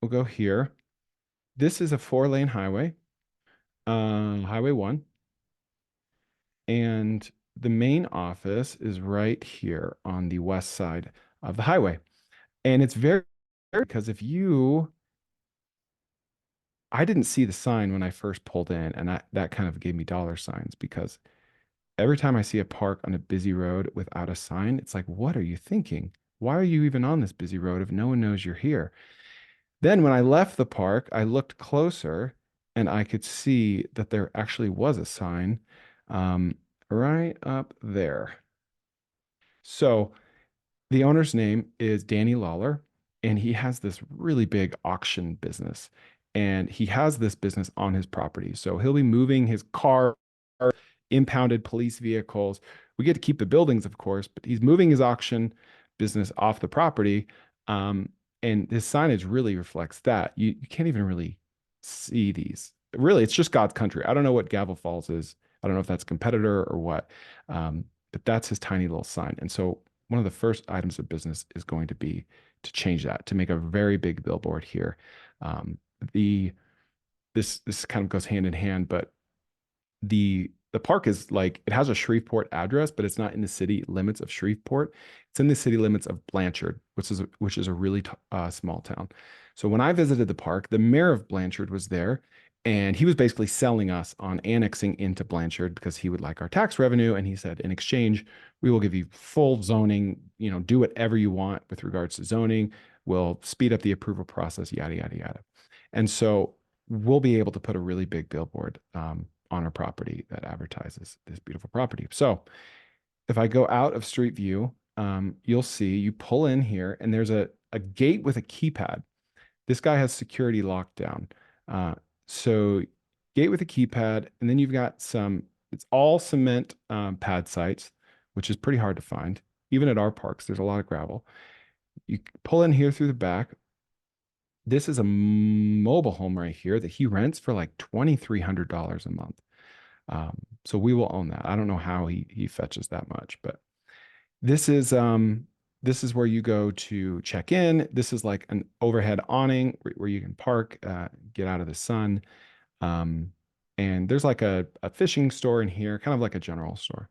we'll go here. This is a 4-lane highway, Highway 1. And the main office is right here on the west side of the highway. And it's very, because I didn't see the sign when I first pulled in, and that kind of gave me dollar signs because every time I see a park on a busy road without a sign, it's like, what are you thinking? Why are you even on this busy road if no one knows you're here? Then when I left the park, I looked closer and I could see that there actually was a sign um, right up there. So the owner's name is Danny Lawler, and he has this really big auction business. And he has this business on his property. So he'll be moving his car, impounded police vehicles. We get to keep the buildings, of course, but he's moving his auction business off the property. And his signage really reflects that. You can't even really see these. Really, it's just God's country. I don't know what Gavel Falls is. I don't know if that's a competitor or what. But that's his tiny little sign. And so one of the first items of business is going to be to change that, to make a very big billboard here. Um, the this kind of goes hand in hand, but the park is like it has a Shreveport address, but it's not in the city limits of Shreveport. It's in the city limits of Blanchard, which is a really small town. So when I visited the park, the mayor of Blanchard was there, and he was basically selling us on annexing into Blanchard because he would like our tax revenue, and he said in exchange we will give you full zoning, do whatever you want with regards to zoning. We'll speed up the approval process, yada yada yada. And so we'll be able to put a really big billboard on our property that advertises this beautiful property. So if I go out of Street View, you'll see you pull in here and there's a gate with a keypad. This guy has security locked down. So gate with a keypad, and then you've got it's all cement pad sites, which is pretty hard to find. Even at our parks, there's a lot of gravel. You pull in here through the back. This is a mobile home right here that he rents for like $2,300 a month. So we will own that. I don't know how he fetches that much, but this is this is where you go to check in. This is like an overhead awning where you can park, get out of the sun. Um, and there's like a fishing store in here, kind of like a general store.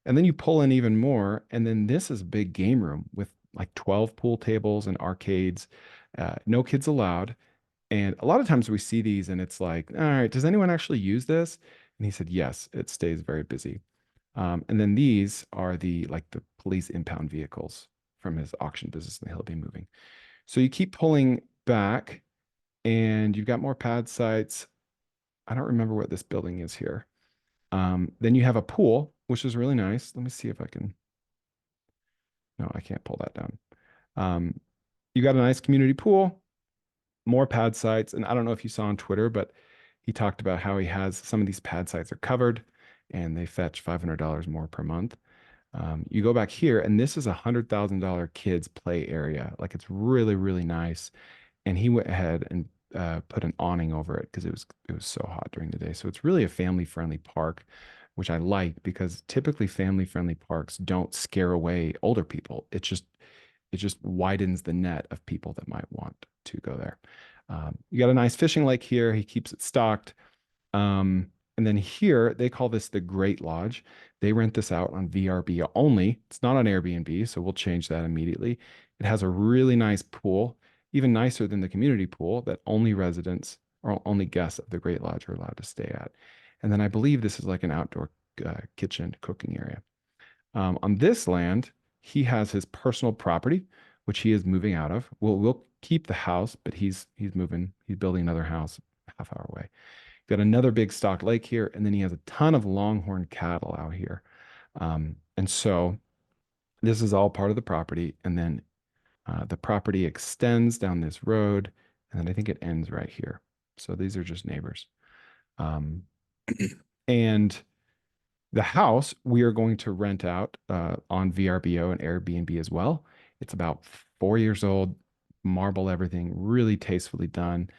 And then you pull in even more, and then this is a big game room with like 12 pool tables and arcades. No kids allowed. And a lot of times we see these and it's like, all right, does anyone actually use this? And he said, yes, it stays very busy. And then these are the police impound vehicles from his auction business that he'll be moving. So you keep pulling back and you've got more pad sites. I don't remember what this building is here. Then you have a pool, which is really nice. Let me see if I can. No, I can't pull that down. Um, you got a nice community pool, more pad sites. And I don't know if you saw on Twitter, but he talked about how he has some of these pad sites are covered and they fetch $500 more per month. You go back here, and this is a $100,000 kids play area. Like it's really, really nice. And he went ahead and put an awning over it because it was so hot during the day. So it's really a family friendly park, which I like because typically family friendly parks don't scare away older people. It just widens the net of people that might want to go there. You got a nice fishing lake here. He keeps it stocked. And then here they call this the Great Lodge. They rent this out on VRB only. It's not on Airbnb, so we'll change that immediately. It has a really nice pool, even nicer than the community pool that only residents or only guests of the Great Lodge are allowed to stay at. And then I believe this is like an outdoor kitchen cooking area. On this land, he has his personal property, which he is moving out of. We'll keep the house, but he's moving. He's building another house a half hour away. Got another big stocked lake here, and then he has a ton of longhorn cattle out here. And so this is all part of the property. And then the property extends down this road, and then I think it ends right here. So these are just neighbors. Um, and the house we are going to rent out on VRBO and Airbnb as well. It's about 4 years old, marble everything, really tastefully done.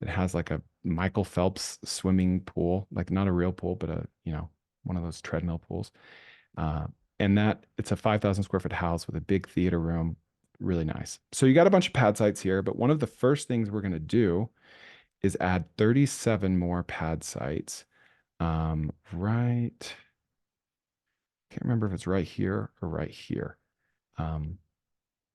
It has like a Michael Phelps swimming pool, like not a real pool, but one of those treadmill pools. Uh, and that it's a 5,000 square foot house with a big theater room, really nice. So you got a bunch of pad sites here, but one of the first things we're going to do is add 37 more pad sites. Right, can't remember if it's right here or right here. Um,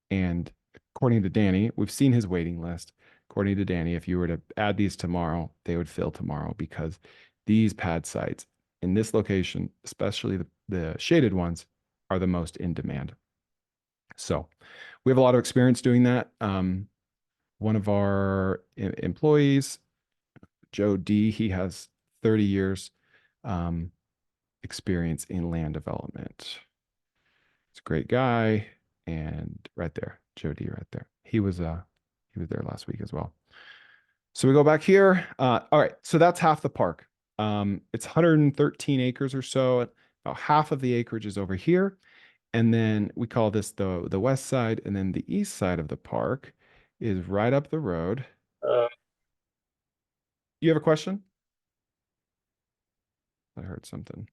and according to Danny, we've seen his waiting list. According to Danny, if you were to add these tomorrow, they would fill tomorrow because these pad sites in this location, especially the shaded ones, are the most in demand. So we have a lot of experience doing that. One of our employees, Joe D, he has 30 years um, experience in land development. He's a great guy. And right there, Joe D right there. He was there last week as well. So we go back here. All right, so that's half the park. It's 113 acres or so. About half of the acreage is over here. And then we call this the west side, and then the east side of the park is right up the road. Uh, You have a question? I heard something.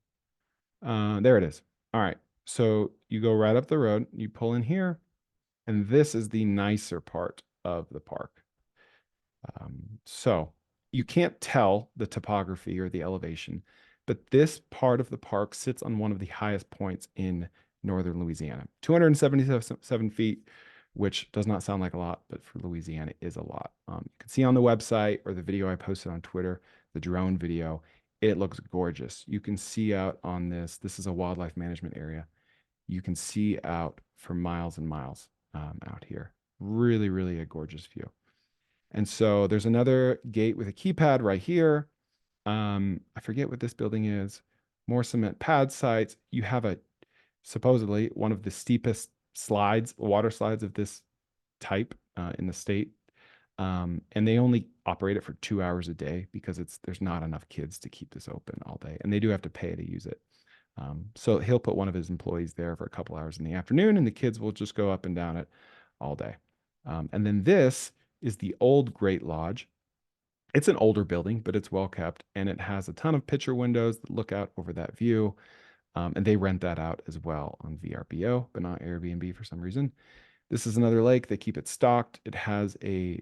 There it is. All right. So you go right up the road, you pull in here, and this is the nicer part of the park. So you can't tell the topography or the elevation, but this part of the park sits on one of the highest points in northern Louisiana, 277 feet, which does not sound like a lot, but for Louisiana is a lot. You can see on the website or the video I posted on Twitter, the drone video, it looks gorgeous. You can see out on this is a wildlife management area. You can see out for miles and miles out here. Really, really a gorgeous view. And so there's another gate with a keypad right here. I forget what this building is. More cement pad sites. You have a supposedly one of the steepest slides, water slides of this type in the state. And they only operate it for 2 hours a day because there's not enough kids to keep this open all day. And they do have to pay to use it. So he'll put one of his employees there for a couple hours in the afternoon, and the kids will just go up and down it all day. And then this is the old Great Lodge. It's an older building, but it's well kept, and it has a ton of picture windows that look out over that view. And they rent that out as well on VRBO, but not Airbnb for some reason. This is another lake. They keep it stocked. It has a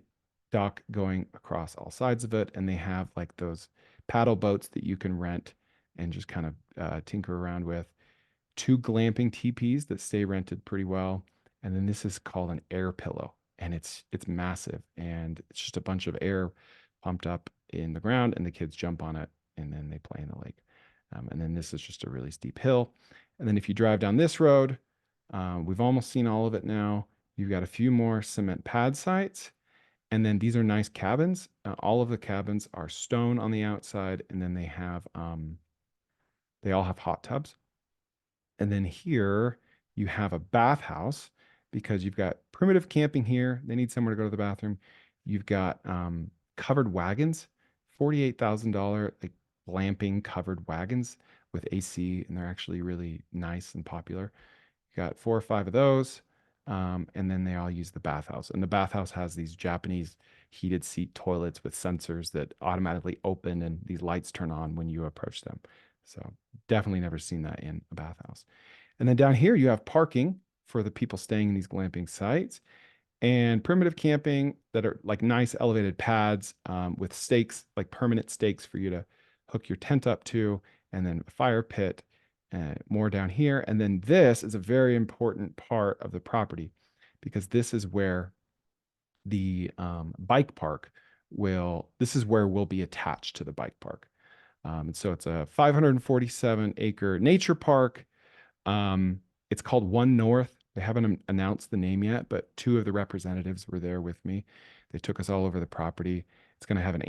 dock going across all sides of it, and they have like those paddle boats that you can rent and just kind of tinker around with. Two glamping teepees that stay rented pretty well, and then this is called an air pillow, and it's massive, and it's just a bunch of air pumped up in the ground, and the kids jump on it, and then they play in the lake. And then this is just a really steep hill, and then if you drive down this road, we've almost seen all of it now. You've got a few more cement pad sites, and then these are nice cabins. All of the cabins are stone on the outside, and then they all have hot tubs. And then here you have a bathhouse because you've got primitive camping here. They need somewhere to go to the bathroom. You've got covered wagons, $48,000 like glamping covered wagons with AC, and they're actually really nice and popular. You got 4 or 5 of those. And then they all use the bathhouse. And the bathhouse has these Japanese heated seat toilets with sensors that automatically open and these lights turn on when you approach them. So definitely never seen that in a bathhouse. And then down here you have parking for the people staying in these glamping sites and primitive camping that are like nice elevated pads with stakes, like permanent stakes for you to hook your tent up to, and then a fire pit, more down here. And then this is a very important part of the property because this is where the bike park this is where we'll be attached to the bike park. And so it's a 547 acre nature park. It's called One North. They haven't announced the name yet, but two of the representatives were there with me. They took us all over the property. It's going to have an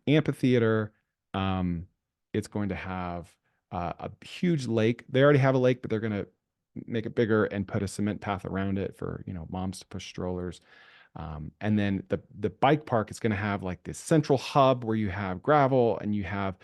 amphitheater. It's going to have a huge lake. They already have a lake, but they're going to make it bigger and put a cement path around it for, moms to push strollers. And then the bike park is going to have like this central hub where you have gravel and you have,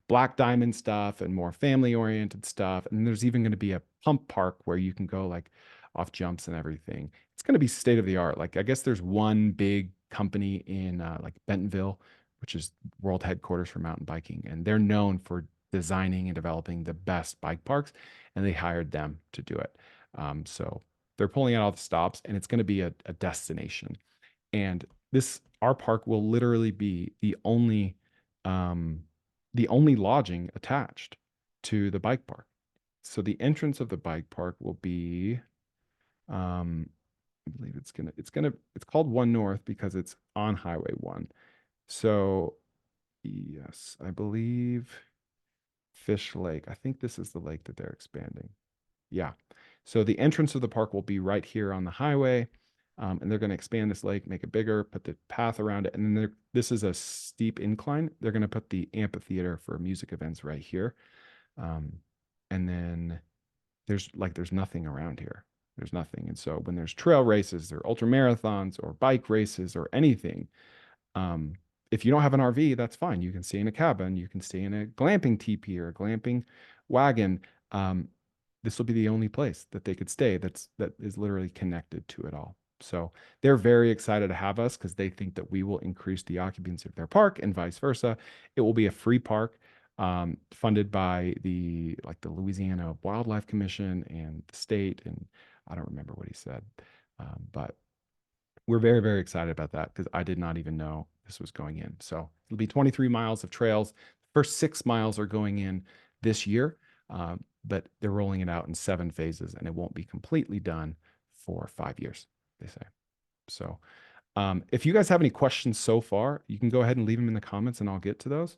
black diamond stuff and more family oriented stuff. And there's even going to be a pump park where you can go like off jumps and everything. It's going to be state of the art. Like I guess there's one big company in like Bentonville, which is world headquarters for mountain biking, and they're known for designing and developing the best bike parks, and they hired them to do it. So They're pulling out all the stops, and it's going to be a destination. And our park will literally be the only lodging attached to the bike park. So the entrance of the bike park will be, I believe it's called One North because it's on Highway 1. So yes, I believe Fish Lake. I think this is the lake that they're expanding. Yeah. So the entrance of the park will be right here on the highway. And they're going to expand this lake, make it bigger, put the path around it. And then this is a steep incline. They're going to put the amphitheater for music events right here. And then there's nothing around here. There's nothing. And so when there's trail races or ultra marathons or bike races or anything, um, if you don't have an RV, that's fine. You can stay in a cabin. You can stay in a glamping teepee or a glamping wagon. This will be the only place that they could stay that is literally connected to it all. So they're very excited to have us because they think that we will increase the occupancy of their park and vice versa. It will be a free park, funded by the Louisiana Wildlife Commission and the state, and I don't remember what he said, but we're very, very excited about that because I did not even know this was going in. So it'll be 23 miles of trails. First 6 miles are going in this year, but they're rolling it out in 7 phases, and it won't be completely done for 5 years, they say. So if you guys have any questions so far, you can go ahead and leave them in the comments, and I'll get to those.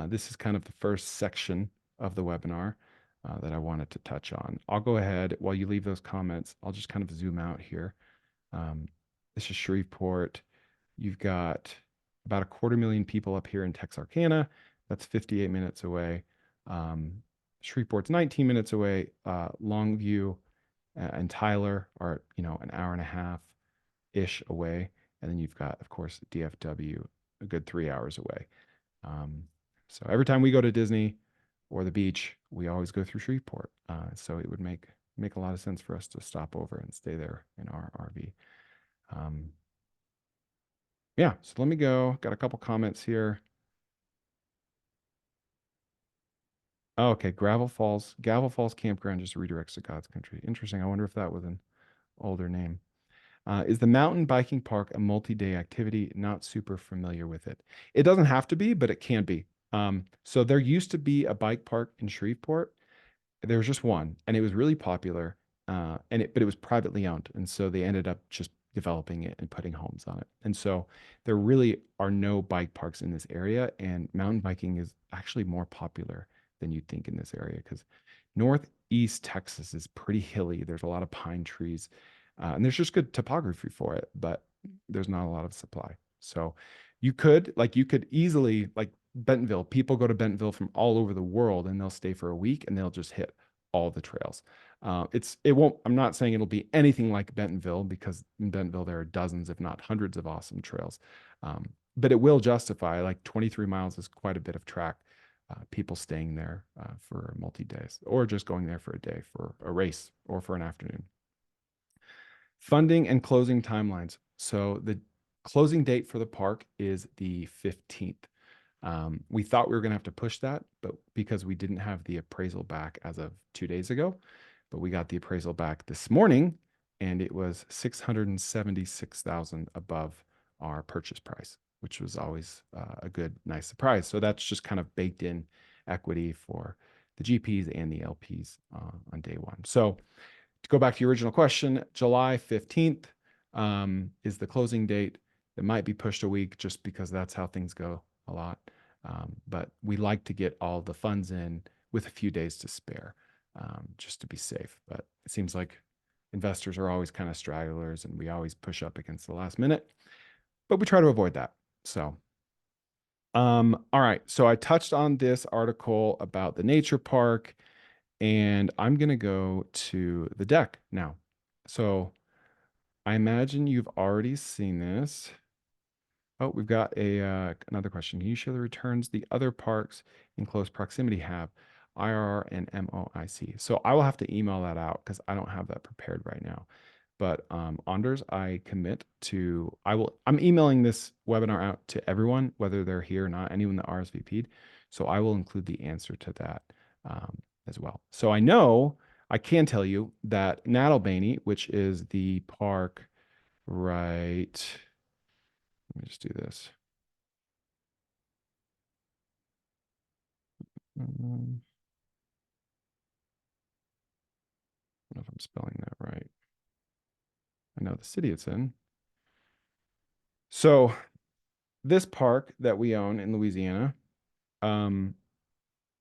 This is kind of the first section of the webinar that I wanted to touch on. I'll go ahead, while you leave those comments, I'll just kind of zoom out here. This is Shreveport. You've got about 250,000 people up here in Texarkana. That's 58 minutes away. Shreveport's 19 minutes away. Longview and Tyler are, an hour and a half-ish away. And then you've got, of course, DFW, a good 3 hours away. So every time we go to Disney or the beach, we always go through Shreveport. So it would make a lot of sense for us to stop over and stay there in our RV. Yeah, so let me go. Got a couple comments here. Oh, okay, Gavel Falls Campground just redirects to God's Country. Interesting. I wonder if that was an older name. Is the mountain biking park a multi-day activity? Not super familiar with it. It doesn't have to be, but it can be. So there used to be a bike park in Shreveport. There was just one, and it was really popular, but it was privately owned, and so they ended up just developing it and putting homes on it. And so there really are no bike parks in this area, and mountain biking is actually more popular than you'd think in this area because northeast Texas is pretty hilly. There's a lot of pine trees, and there's just good topography for it, but there's not a lot of supply. So you could easily, like Bentonville, people go to Bentonville from all over the world and they'll stay for a week and they'll just hit all the trails. I'm not saying it'll be anything like Bentonville because in Bentonville there are dozens, if not hundreds of awesome trails. But it will justify, like 23 miles is quite a bit of track. People staying there for multi-days or just going there for a day for a race or for an afternoon. Funding and closing timelines. So the closing date for the park is the 15th. We thought we were going to have to push that, but because we didn't have the appraisal back as of 2 days ago, but we got the appraisal back this morning, and it was $676,000 above our purchase price, which was always a good, nice surprise. So that's just kind of baked in equity for the GPs and the LPs on day one. So to go back to your original question, July 15th is the closing date. It might be pushed a week just because that's how things go a lot. But we like to get all the funds in with a few days to spare, just to be safe. But it seems like investors are always kind of stragglers and we always push up against the last minute, but we try to avoid that. So, all right. So I touched on this article about the nature park, and I'm going to go to the deck now. So I imagine you've already seen this. Oh, we've got another question. Can you share the returns the other parks in close proximity have? IRR and MOIC. So I will have to email that out because I don't have that prepared right now. But Anders, I commit to, I'm emailing this webinar out to everyone, whether they're here or not, anyone that RSVP'd. So I will include the answer to that as well. So I know I can tell you that Nattlebany, which is the park right, let me just do this. I don't know if I'm spelling that right. I know the city it's in. So this park that we own in Louisiana, um,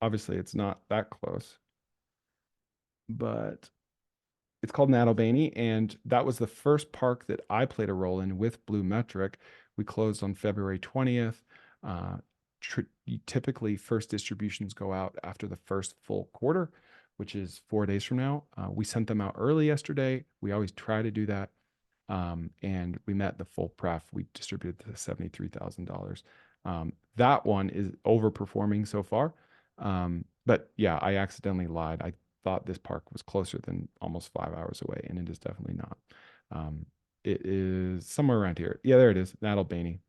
obviously it's not that close, but it's called Nattlebany, and that was the first park that I played a role in with Blue Metric. We closed on February 20th. Uh, Typically, first distributions go out after the first full quarter, which is 4 days from now. We sent them out early yesterday. We always try to do that. And we met the full pref. We distributed the $73,000. That one is overperforming so far. But yeah, I accidentally lied. I thought this park was closer than almost 5 hours away, and it is definitely not. It is somewhere around here. Yeah, there it is, Nattlebany.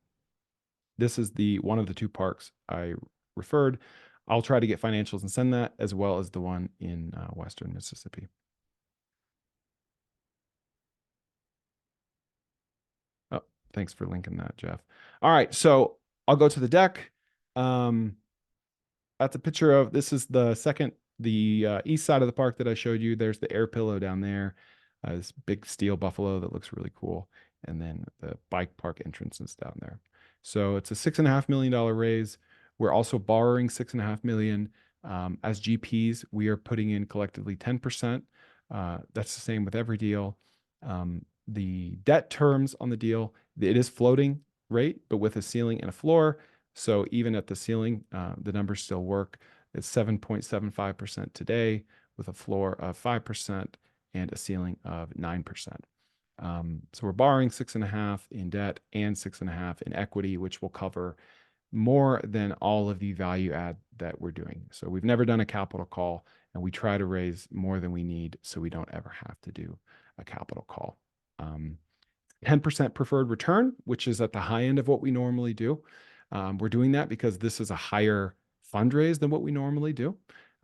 This is the one of the two parks I referred. I'll try to get financials and send that, as well as the one in Western Mississippi. Oh, thanks for linking that, Jeff. All right, so I'll go to the deck. Um, that's a picture of, this is the second, the east side of the park that I showed you. There's the air pillow down there, this big steel buffalo that looks really cool. And then the bike park entrance is down there. So it's a $6.5 million raise. We're also borrowing 6.5 million. As GPs, we are putting in collectively 10%. That's the same with every deal. The debt terms on the deal, it is floating rate, but with a ceiling and a floor. So even at the ceiling, the numbers still work. It's 7.75% today with a floor of 5% and a ceiling of 9%. So we're borrowing 6.5 in debt and 6.5 in equity, which will cover more than all of the value add that we're doing. So we've never done a capital call, and we try to raise more than we need so we don't ever have to do a capital call. 10% preferred return, which is at the high end of what we normally do. We're doing that because this is a higher fundraise than what we normally do.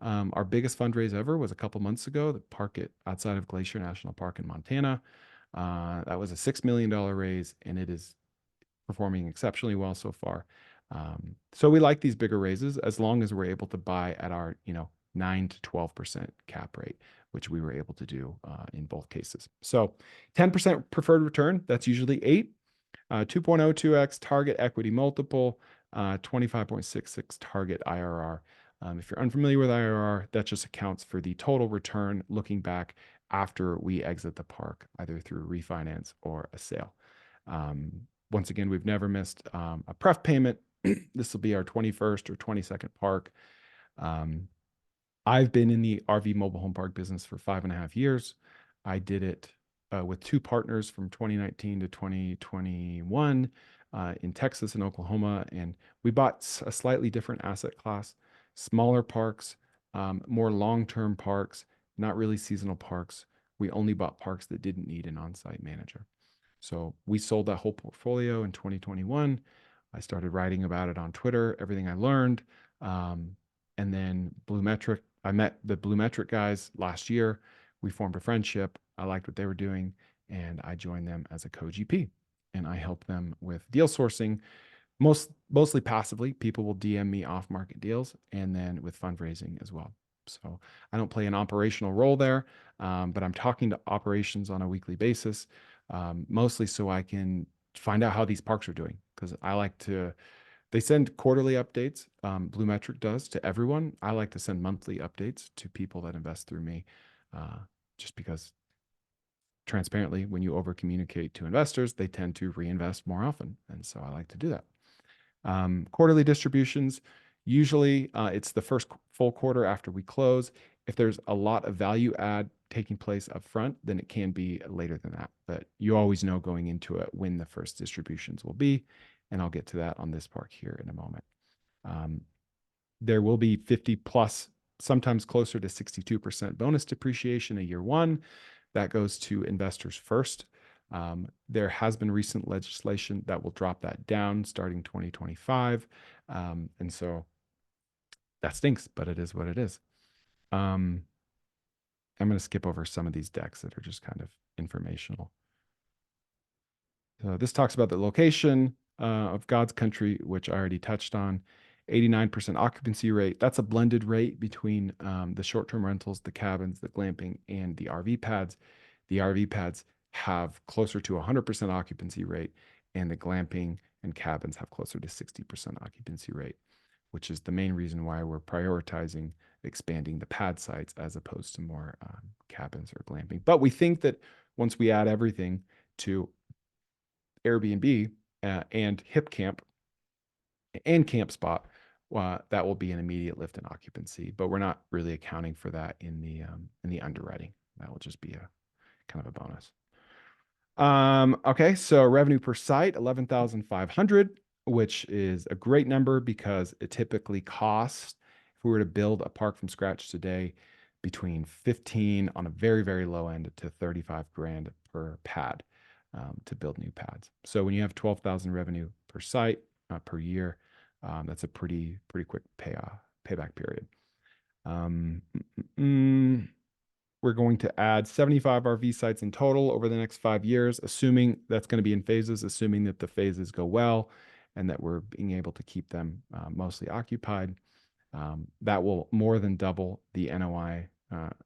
Our biggest fundraise ever was a couple months ago, the park outside of Glacier National Park in Montana. That was a $6 million raise, and it is performing exceptionally well so far. So we like these bigger raises as long as we're able to buy at our 9 to 12% cap rate, which we were able to do in both cases. So 10% preferred return, that's usually 8. 2.02x target equity multiple, 25.66 target IRR. If you're unfamiliar with IRR, that just accounts for the total return looking back after we exit the park, either through refinance or a sale. Once again, we've never missed a pref payment. This will be our 21st or 22nd park. I've been in the RV mobile home park business for 5.5 years. I did it with two partners from 2019 to 2021 in Texas and Oklahoma. And we bought a slightly different asset class, smaller parks, more long-term parks, not really seasonal parks. We only bought parks that didn't need an on-site manager. So we sold that whole portfolio in 2021. I started writing about it on Twitter, everything I learned. And then Blue Metric, I met the Blue Metric guys last year. We formed a friendship. I liked what they were doing, and I joined them as a co-GP. And I help them with deal sourcing, mostly passively. People will DM me off-market deals, and then with fundraising as well. So I don't play an operational role there, but I'm talking to operations on a weekly basis, mostly so I can find out how these parks are doing, because I like to. They send quarterly updates. Blue Metric does to everyone. I like to send monthly updates to people that invest through me, just because transparently, when you over communicate to investors, they tend to reinvest more often. And so I like to do that. Quarterly distributions, usually it's the first full quarter after we close. If there's a lot of value add taking place up front, then it can be later than that. But you always know going into it when the first distributions will be. And I'll get to that on this park here in a moment. There will be 50 plus, sometimes closer to 62% bonus depreciation in year one. That goes to investors first. There has been recent legislation that will drop that down starting 2025. And so that stinks, but it is what it is. I'm going to skip over some of these decks that are just kind of informational. This talks about the location of God's country, which I already touched on. 89% occupancy rate. That's a blended rate between the short-term rentals, the cabins, the glamping, and the RV pads. The RV pads have closer to 100% occupancy rate, and the glamping and cabins have closer to 60% occupancy rate, which is the main reason why we're prioritizing expanding the pad sites as opposed to more cabins or glamping. But we think that once we add everything to Airbnb and Hip Camp and Camp Spot, that will be an immediate lift in occupancy. But we're not really accounting for that in the underwriting. That will just be a kind of a bonus. Okay, so revenue per site, 11,500, which is a great number because it typically costs, if we were to build a park from scratch today, between 15 on a very, very low end to 35 grand per pad to build new pads. So when you have 12,000 revenue per site per year, that's a pretty quick payback period. We're going to add 75 RV sites in total over the next 5 years, assuming that's going to be in phases, assuming that the phases go well and that we're being able to keep them mostly occupied. That will more than double the NOI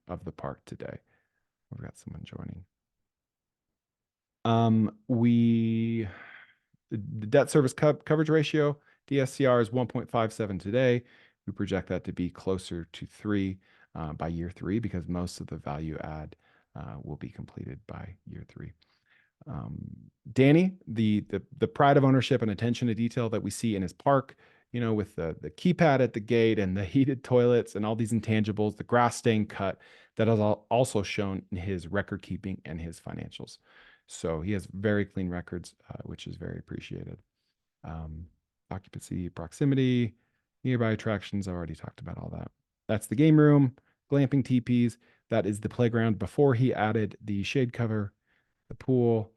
of the park today. We've got someone joining. The debt service coverage ratio, DSCR, is 1.57 today. We project that to be closer to 3 by year 3 because most of the value add will be completed by year 3. Danny, the pride of ownership and attention to detail that we see in his park, you know, with the keypad at the gate and the heated toilets and all these intangibles, the grass staying cut, that is also shown in his record keeping and his financials. So he has very clean records, which is very appreciated. Occupancy, proximity, nearby attractions. I already talked about all that. That's the game room, glamping teepees. That is the playground before he added the shade cover, the pool,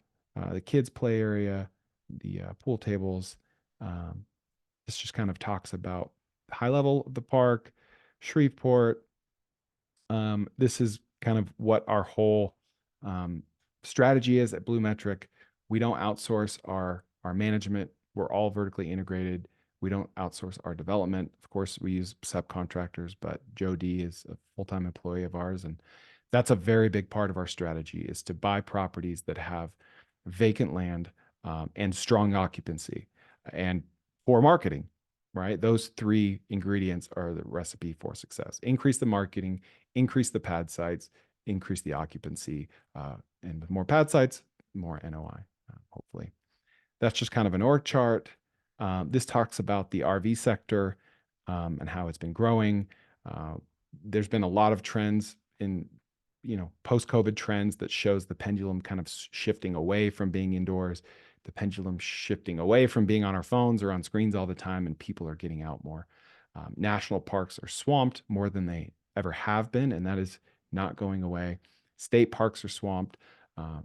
the kids' play area, the pool tables. This just kind of talks about the high level of the park, Shreveport. This is kind of what our whole strategy is at Blue Metric. We don't outsource our management. We're all vertically integrated. We don't outsource our development. Of course, we use subcontractors, but Joe D is a full-time employee of ours. And that's a very big part of our strategy, is to buy properties that have vacant land and strong occupancy and for marketing, right? Those 3 ingredients are the recipe for success. Increase the marketing, increase the pad sites, increase the occupancy, and with more pad sites, more NOI, hopefully. That's just kind of an org chart. This talks about the RV sector and how it's been growing. There's been a lot of trends in, post-COVID trends that shows the pendulum kind of shifting away from being indoors, the pendulum shifting away from being on our phones or on screens all the time, and people are getting out more. National parks are swamped more than they ever have been, and that is not going away. State parks are swamped.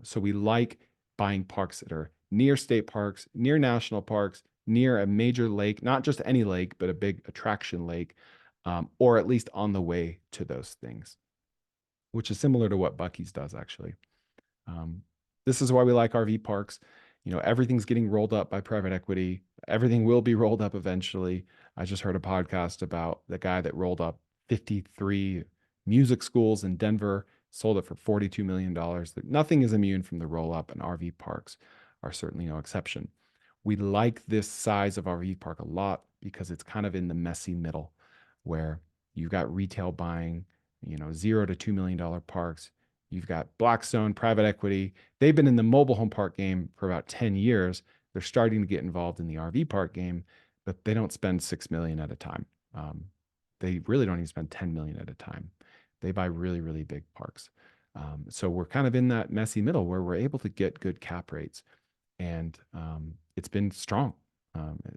So we like buying parks that are near state parks, near national parks, near a major lake, not just any lake, but a big attraction lake, or at least on the way to those things, which is similar to what Buc-ee's does, actually. This is why we like RV parks. Everything's getting rolled up by private equity. Everything will be rolled up eventually. I just heard a podcast about the guy that rolled up 53 music schools in Denver, sold it for $42 million. Nothing is immune from the roll up, and RV parks are certainly no exception. We like this size of RV park a lot because it's kind of in the messy middle where you've got retail buying, $0 to $2 million parks. You've got Blackstone, private equity. They've been in the mobile home park game for about 10 years. They're starting to get involved in the RV park game, but they don't spend $6 million at a time. They really don't even spend $10 million at a time. They buy really, really big parks. So we're kind of in that messy middle where we're able to get good cap rates. And it's been strong.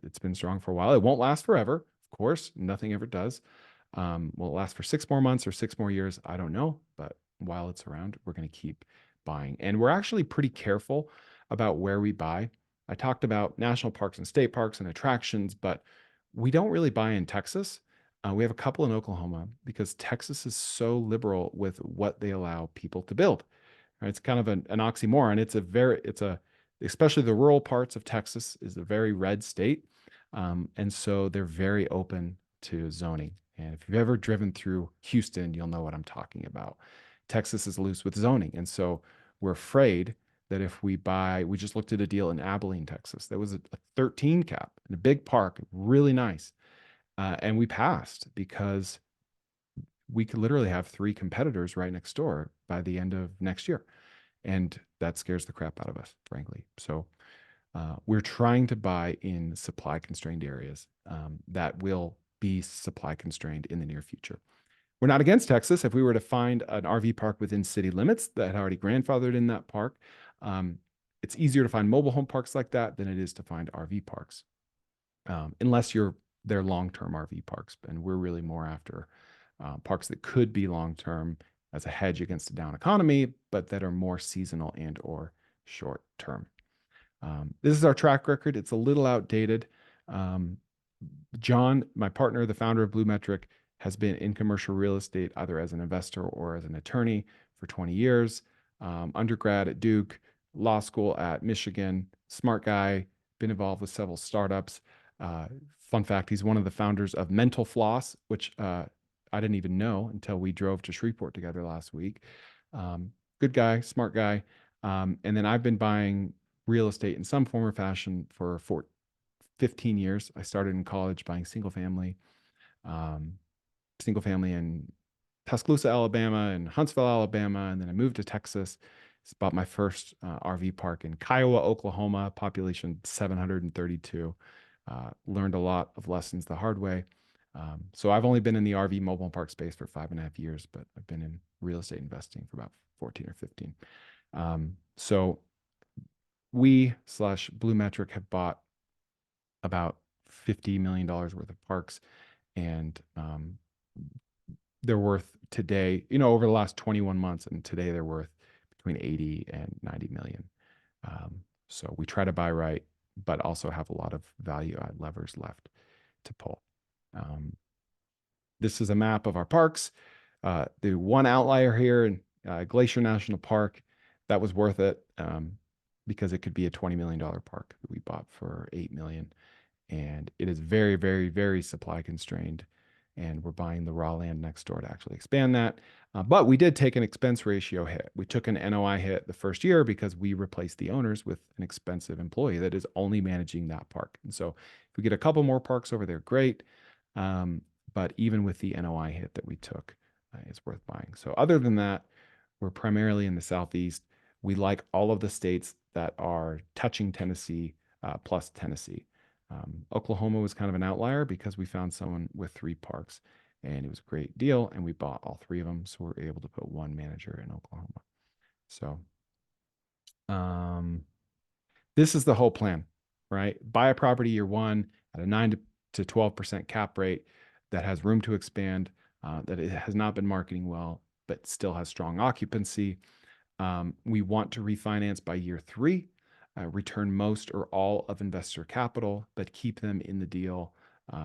It's been strong for a while. It won't last forever, of course. Nothing ever does. Will it last for 6 more months or 6 more years? I don't know. But while it's around, we're going to keep buying. And we're actually pretty careful about where we buy. I talked about national parks and state parks and attractions, but we don't really buy in Texas. We have a couple in Oklahoma because Texas is so liberal with what they allow people to build. Right? It's kind of an oxymoron. Especially the rural parts of Texas is a very red state. And so they're very open to zoning. And if you've ever driven through Houston, you'll know what I'm talking about. Texas is loose with zoning. And so we're afraid that if we just looked at a deal in Abilene, Texas, that was a 13 cap in a big park, really nice. And we passed because we could literally have three competitors right next door by the end of next year. And that scares the crap out of us, frankly. So we're trying to buy in supply constrained areas that will be supply constrained in the near future. We're not against Texas. If we were to find an RV park within city limits that had already grandfathered in that park, it's easier to find mobile home parks like that than it is to find RV parks, unless they're long-term RV parks. And we're really more after parks that could be long-term as a hedge against a down economy, but that are more seasonal and or short-term. This is our track record. It's a little outdated. John, my partner, the founder of Blue Metric, has been in commercial real estate either as an investor or as an attorney for 20 years. Undergrad at Duke, law school at Michigan, smart guy, been involved with several startups. Fun fact, he's one of the founders of Mental Floss, which I didn't even know until we drove to Shreveport together last week. Good guy, smart guy. And then I've been buying real estate in some form or fashion for 15 years. I started in college buying single family in Tuscaloosa, Alabama, and Huntsville, Alabama, and then I moved to Texas. Bought my first RV park in Kiowa, Oklahoma, population 732. Learned a lot of lessons the hard way. So I've only been in the RV mobile home park space for 5.5 years, but I've been in real estate investing for about 14 or 15. So we/Blue Metric have bought about $50 million worth of parks, and they're worth today, over the last 21 months, and today they're worth between 80 and 90 million. So we try to buy right, but also have a lot of value add levers left to pull. This is a map of our parks. The one outlier here in Glacier National Park, that was worth it because it could be a $20 million park that we bought for $8 million. And it is very, very, very supply constrained. And we're buying the raw land next door to actually expand that. But we did take an expense ratio hit. We took an NOI hit the first year because we replaced the owners with an expensive employee that is only managing that park. And so if we get a couple more parks over there, great. But even with the NOI hit that we took, it's worth buying. So other than that, we're primarily in the Southeast. We like all of the states that are touching Tennessee plus Tennessee. Oklahoma was kind of an outlier because we found someone with 3 parks and it was a great deal and we bought all 3 of them. So we're able to put one manager in Oklahoma. So this is the whole plan, right? Buy a property year 1 at a 9 to 12% cap rate that has room to expand, that it has not been marketing well, but still has strong occupancy. We want to refinance by year 3. Return most or all of investor capital, but keep them in the deal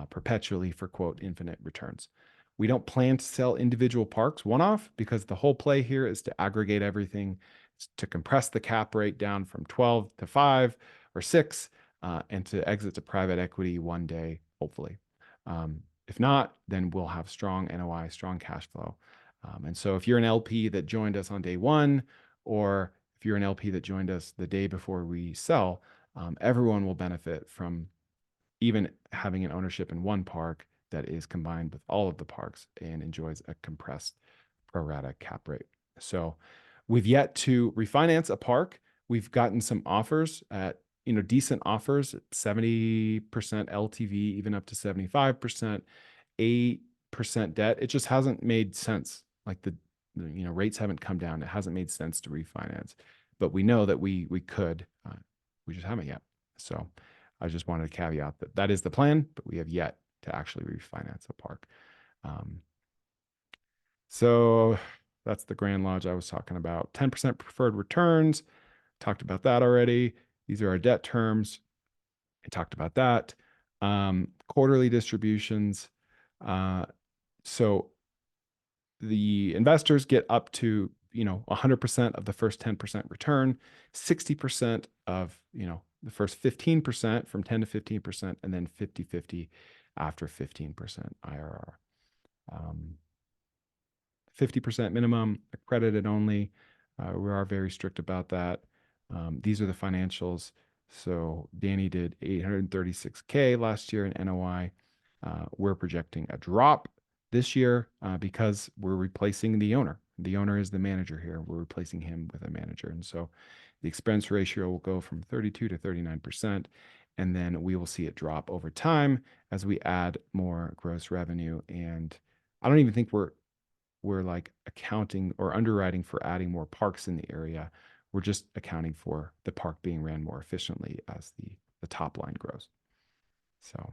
perpetually for, quote, infinite returns. We don't plan to sell individual parks one-off because the whole play here is to aggregate everything, to compress the cap rate down from 12 to 5 or 6, and to exit to private equity one day, hopefully. If not, then we'll have strong NOI, strong cash flow. And so if you're an LP that joined us on day 1, or if you're an LP that joined us the day before we sell, everyone will benefit from even having an ownership in one park that is combined with all of the parks and enjoys a compressed pro rata cap rate. So we've yet to refinance a park. We've gotten some offers at, decent offers at 70% LTV, even up to 75%, 8% debt. It just hasn't made sense. Like the rates haven't come down. It hasn't made sense to refinance, but we know that we could. We just haven't yet. So I just wanted to caveat that is the plan, but we have yet to actually refinance a park. So that's the Grand Lodge I was talking about. 10% preferred returns. Talked about that already. These are our debt terms. I talked about that. Quarterly distributions. So the investors get up to 100% of the first 10% return, 60% of the first 15% from 10 to 15%, and then 50-50 after 15% IRR. 50% minimum, accredited only. We are very strict about that. These are the financials. So Danny did 836K last year in NOI. We're projecting a drop this year because we're replacing the owner. The owner is the manager here. We're replacing him with a manager. And so the expense ratio will go from 32 to 39%. And then we will see it drop over time as we add more gross revenue. And I don't even think we're like accounting or underwriting for adding more parks in the area. We're just accounting for the park being ran more efficiently as the top line grows. So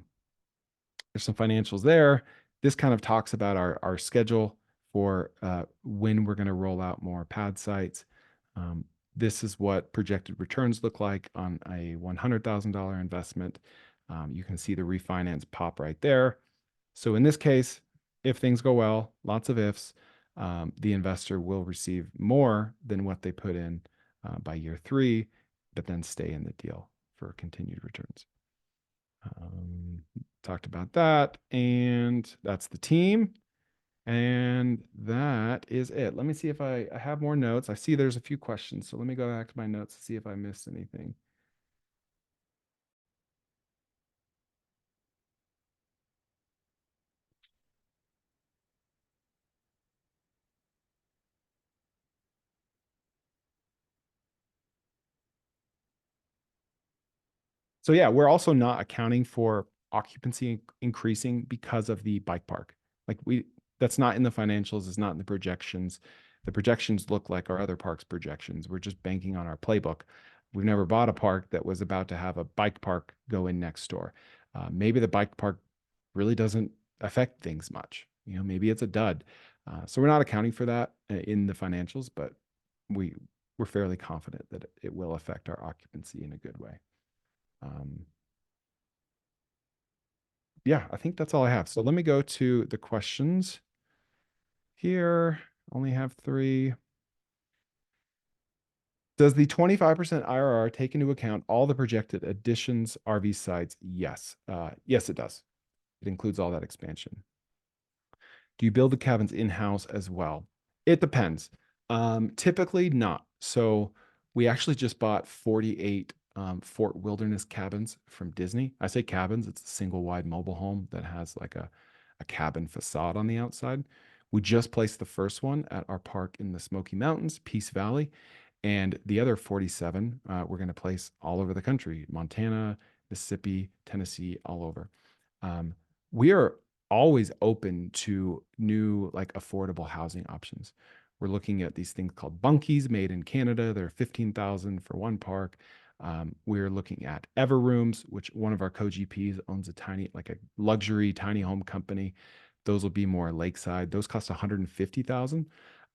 there's some financials there. This kind of talks about our schedule for when we're going to roll out more pad sites. This is what projected returns look like on a $100,000 investment. You can see the refinance pop right there. So in this case, if things go well, lots of ifs, the investor will receive more than what they put in by year 3, but then stay in the deal for continued returns. Talked about that, and that's the team. And that is it. Let me see if I have more notes. I see there's a few questions, so let me go back to my notes to see if I missed anything. So yeah, we're also not accounting for occupancy increasing because of the bike park. Like that's not in the financials, it's not in the projections. The projections look like our other parks projections. We're just banking on our playbook. We've never bought a park that was about to have a bike park go in next door. Maybe the bike park really doesn't affect things much. Maybe it's a dud. So we're not accounting for that in the financials, but we're fairly confident that it will affect our occupancy in a good way. Yeah, I think that's all I have. So let me go to the questions here. Only have 3. Does the 25% IRR take into account all the projected additions, RV sites? Yes. Yes, it does. It includes all that expansion. Do you build the cabins in-house as well? It depends. Typically not. So we actually just bought 48 Fort Wilderness cabins from Disney. I say cabins, it's a single wide mobile home that has like a cabin facade on the outside. We just placed the first one at our park in the Smoky Mountains, Peace Valley. And the other 47 we're going to place all over the country, Montana, Mississippi, Tennessee, all over. We are always open to new, like affordable housing options. We're looking at these things called bunkies made in Canada. They're 15,000 for one park. We're looking at Ever Rooms, which one of our co-GPs owns like a luxury tiny home company. Those will be more lakeside. Those cost 150,000.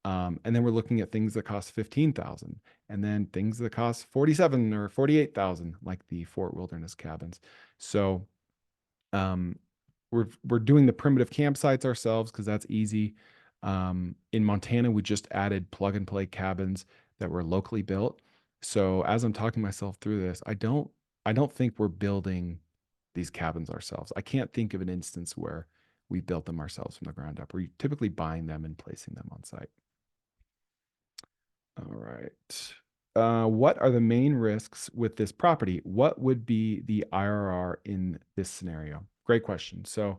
And then we're looking at things that cost 15,000, and then things that cost 47 or 48,000, like the Fort Wilderness cabins. So we're doing the primitive campsites ourselves because that's easy. In Montana, we just added plug and play cabins that were locally built. So as I'm talking myself through this, I don't think we're building these cabins ourselves. I can't think of an instance where we built them ourselves from the ground up. We're typically buying them and placing them on site. All right. What are the main risks with this property? What would be the IRR in this scenario? Great question. So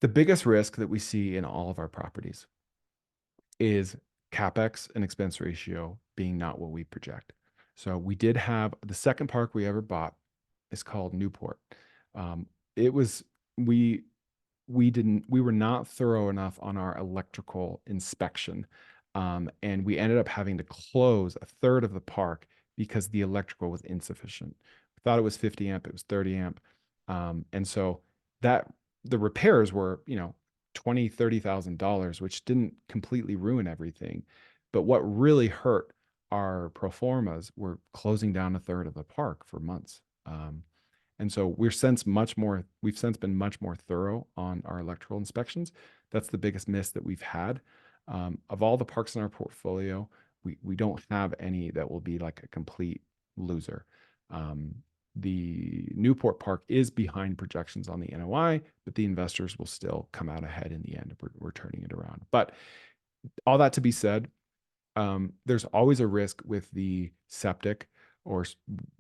the biggest risk that we see in all of our properties is CapEx and expense ratio being not what we project. So we did have the second park we ever bought is called Newport. It was we were not thorough enough on our electrical inspection. And we ended up having to close a third of the park because the electrical was insufficient. We thought it was 50 amp, it was 30 amp. And so that the repairs were, $20,000, $30,000, which didn't completely ruin everything. But what really hurt our pro formas were closing down a third of the park for months. And so we've since been much more thorough on our electrical inspections. That's the biggest miss that we've had. Of all the parks in our portfolio, we don't have any that will be like a complete loser. Um, the Newport Park is behind projections on the NOI, but the investors will still come out ahead in the end. We're turning it around. But all that to be said, there's always a risk with the septic or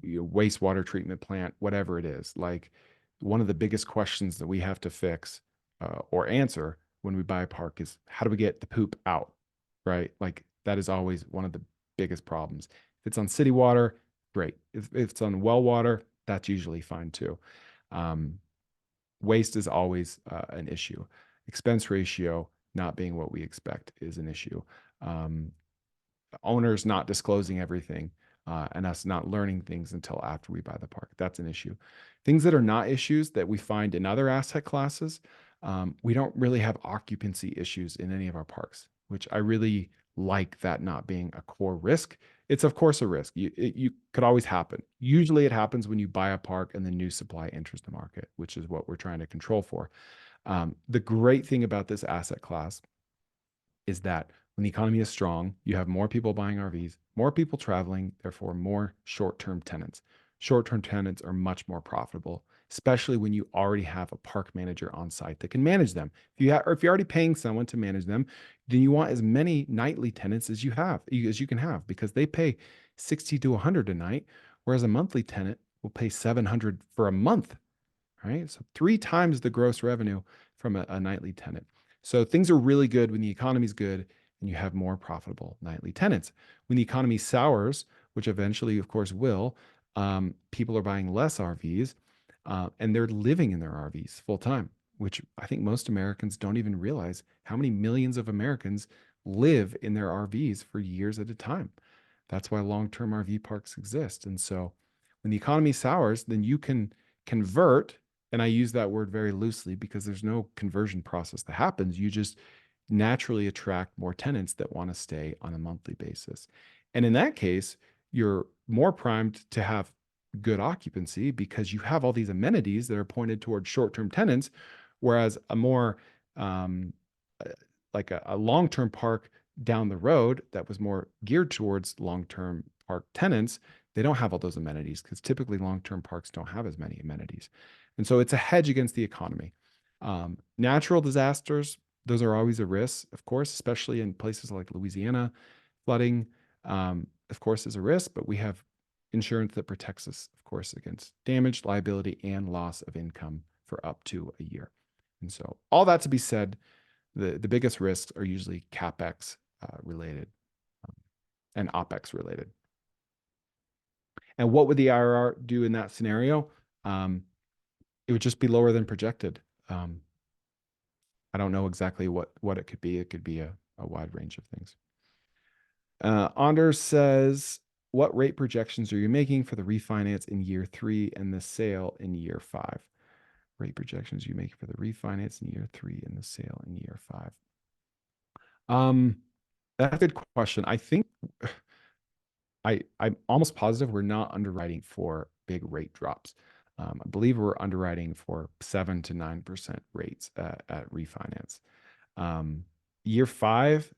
wastewater treatment plant, whatever it is. Like one of the biggest questions that we have to fix or answer when we buy a park is how do we get the poop out, right? Like that is always one of the biggest problems. If it's on city water, great. If it's on well water, that's usually fine too. Um, Waste is always an issue. Expense ratio not being what we expect is an issue. Um, Owners not disclosing everything and us not learning things until after we buy the park. That's an issue. Things that are not issues that we find in other asset classes, we don't really have occupancy issues in any of our parks, which I really like that not being a core risk. It's of course a risk. You could always happen. Usually it happens when you buy a park and the new supply enters the market, which is what we're trying to control for. The great thing about this asset class is that when the economy is strong, you have more people buying RVs, more people traveling, therefore more short-term tenants. Short-term tenants are much more profitable, especially when you already have a park manager on site that can manage them. Or if you're already paying someone to manage them, then you want as many nightly tenants as you can have, because they pay 60 to 100 a night, whereas a monthly tenant will pay 700 for a month, right? So 3 times the gross revenue from a nightly tenant. So things are really good when the economy's good and you have more profitable nightly tenants. When the economy sours, which eventually, of course, will, people are buying less RVs and they're living in their RVs full time, which I think most Americans don't even realize how many millions of Americans live in their RVs for years at a time. That's why long-term RV parks exist. And so when the economy sours, then you can convert, and I use that word very loosely because there's no conversion process that happens. You just naturally attract more tenants that want to stay on a monthly basis. And in that case, you're more primed to have good occupancy because you have all these amenities that are pointed towards short-term tenants, whereas a more um, uh, like a long-term park down the road that was more geared towards long-term park tenants, they don't have all those amenities because typically long-term parks don't have as many amenities. And so it's a hedge against the economy. Natural disasters, those are always a risk, of course, especially in places like Louisiana. Flooding, of course, is a risk, but we have insurance that protects us, of course, against damage, liability, and loss of income for up to a year. And so all that to be said, the biggest risks are usually CapEx related and OpEx related. And what would the IRR do in that scenario? It would just be lower than projected. I don't know exactly what it could be. It could be a wide range of things. Anders says, what rate projections are you making for the refinance in year 3 and the sale in year 5? Rate projections you make for the refinance in year 3 and the sale in year 5. That's a good question. I think I'm almost positive we're not underwriting for big rate drops. I believe we're underwriting for 7 to 9% rates at refinance. Year 5,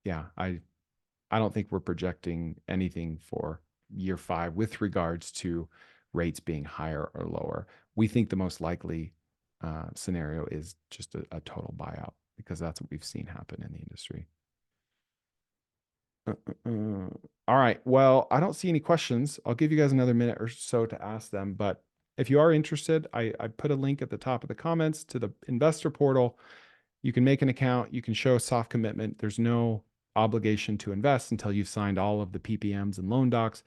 yeah, I don't think we're projecting anything for year 5 with regards to rates being higher or lower. We think the most likely scenario is just a total buyout because that's what we've seen happen in the industry. All right. Well, I don't see any questions. I'll give you guys another minute or so to ask them. But if you are interested, I put a link at the top of the comments to the investor portal. You can make an account. You can show a soft commitment. There's no obligation to invest until you've signed all of the PPMs and loan docs.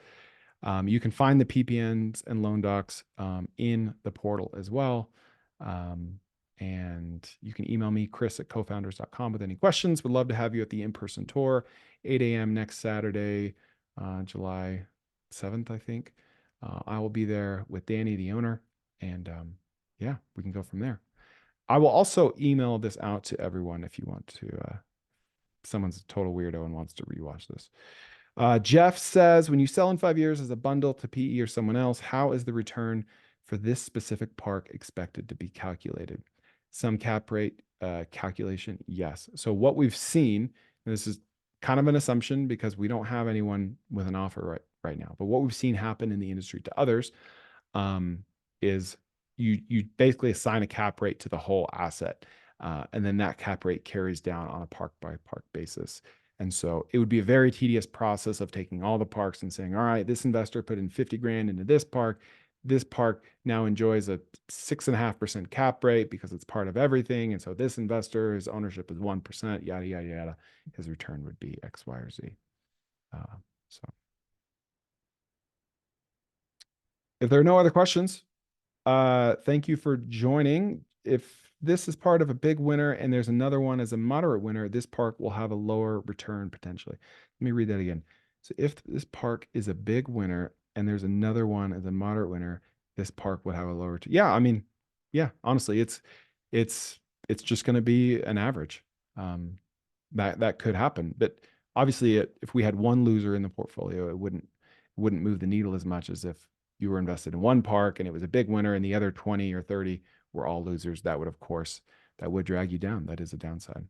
You can find the PPNs and loan docs in the portal as well. And you can email me, chris@cofounders.com, with any questions. Would love to have you at the in-person tour, 8 a.m. next Saturday, July 7th, I think. I will be there with Danny, the owner. And yeah, we can go from there. I will also email this out to everyone if you want to, someone's a total weirdo and wants to rewatch this. Jeff says, when you sell in 5 years as a bundle to PE or someone else, how is the return for this specific park expected to be calculated? Some cap rate calculation, yes. So what we've seen, and this is kind of an assumption because we don't have anyone with an offer right now, but what we've seen happen in the industry to others is you basically assign a cap rate to the whole asset, and then that cap rate carries down on a park by park basis. And so it would be a very tedious process of taking all the parks and saying, all right, this investor put in 50 grand into this park. This park now enjoys a 6.5% cap rate because it's part of everything. And so this investor, his ownership is 1%, yada, yada, yada. His return would be X, Y, or Z. So if there are no other questions, thank you for joining. If this is part of a big winner and there's another one as a moderate winner, this park will have a lower return potentially. Let me read that again. So if this park is a big winner and there's another one as a moderate winner, this park would have a lower. Yeah, I mean, yeah, honestly, it's just going to be an average. That could happen, but obviously, if we had one loser in the portfolio, it wouldn't move the needle as much as if you were invested in one park and it was a big winner and the other 20 or 30 were all losers. That would, of course, that would drag you down. That is a downside.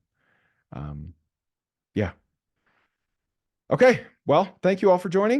Yeah. Okay. Well, thank you all for joining.